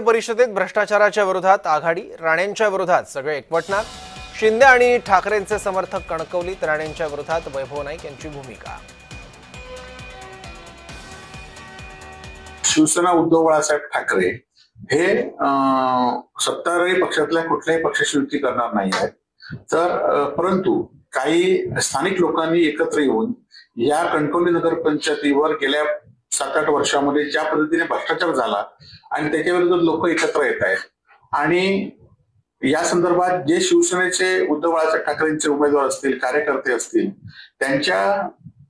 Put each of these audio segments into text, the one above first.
नगर परिषदेत भ्रष्टाचाराच्या विरोधात आघाडी, राणेंच्या विरोधात सगळे एकवटणार। शिंदे आणि ठाकरेंचे समर्थक कणकवलीत, राणेंच्या विरोधात वैभव नाईक यांची भूमिका। शिवसेना उद्धव बाळासाहेब ठाकरे हे सत्ताधारी पक्षातल्या कुठल्याही पक्षाशी युती करणार नाही आहेत, तर परंतु काही स्थानिक लोकांनी एकत्र येऊन या कणकवली नगर पंचायतीवर गेल्या 7-8 वर्षांमध्ये ज्या पद्धतीने भ्रष्टाचार झाला आणि त्याच्या विरोधात लोक एकत्र येत आहेत आणि या संदर्भात जे शिवसेनेचे उद्धव बाळासाहेब ठाकरेंचे उमेदवार असतील, कार्यकर्ते असतील, त्यांच्या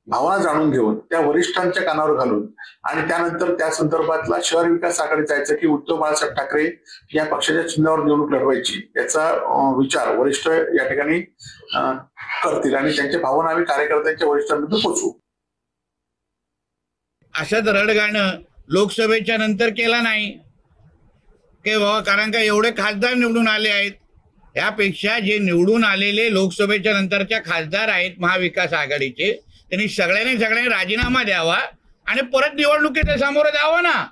भावना जाणून घेऊन त्या वरिष्ठांच्या कानावर घालून आणि त्यानंतर त्या संदर्भातला शहर विकास आघाडी जायचं की उद्धव बाळासाहेब ठाकरे या पक्षाच्या चिन्हावर निवडणूक लढवायची याचा विचार वरिष्ठ या ठिकाणी करतील आणि त्यांच्या भावना आम्ही कार्यकर्त्यांच्या वरिष्ठांपर्यंत पोहोचवू। असंच रडगाणं लोकसभेच्या नंतर केला नाही की बाबा, कारण का एवढे खासदार निवडून आले आहेत, यापेक्षा जे निवडून आलेले लोकसभेच्या नंतरच्या खासदार आहेत महाविकास आघाडीचे, त्यांनी सगळ्यांनी राजीनामा द्यावा आणि परत निवडणुकीच्या सामोरं जावं ना।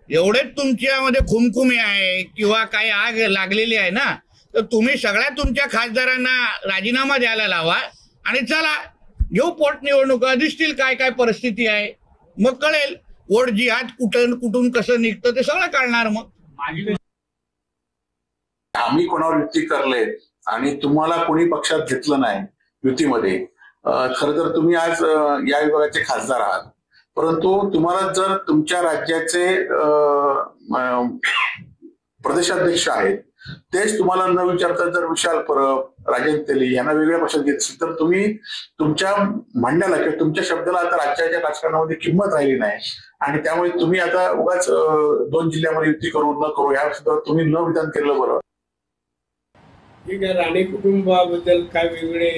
एवढेच तुमच्यामध्ये खुमखुमी आहे किंवा काही आग लागलेली आहे ना, तर तुम्ही सगळ्या तुमच्या खासदारांना राजीनामा द्यायला लावा आणि चला घेऊ पोटनिवडणुका, दिसतील काय काय परिस्थिती आहे, मग कळेल वोट जिहाद कुठून कसं निघतं ते सगळं कळणार। मग आम्ही कोणावर युती करले आणि तुम्हाला कोणी पक्षात घेतलं नाही युतीमध्ये, खरं तर तुम्ही आज या विभागाचे खासदार आहात, परंतु तुम्हाला जर तुमच्या राज्याचे प्रदेशाध्यक्ष आहेत तेच तुम्हाला न विचारता जर विशाल परब, राजेंद्र तेली यांना वेगळ्या पक्षात घेत असेल तर तुम्ही तुमच्या म्हणण्याला किंवा तुमच्या शब्दाला आता राज्याच्या राजकारणामध्ये किंमत राहिली नाही आणि त्यामुळे तुम्ही आता उगाच 2 जिल्ह्यामध्ये युती करू न करू या सुद्धा तुम्ही न विधान केलं बरं। ठीक आहे, राणे कुटुंबाबद्दल काय वेगळे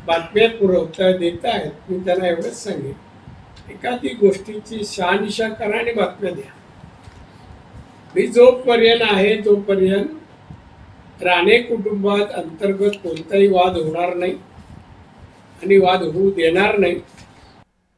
बातम्या पुरवता देत आहेत, मी त्यांना एवढंच सांगेन, एखादी गोष्टीची शहानिशा करा आणि बातम्या द्या। मी जोपर्यंत आहे तोपर्यंत राणे कुटुंबात अंतर्गत कोणताही वाद होणार नाही आणि वाद होऊ देणार नाही।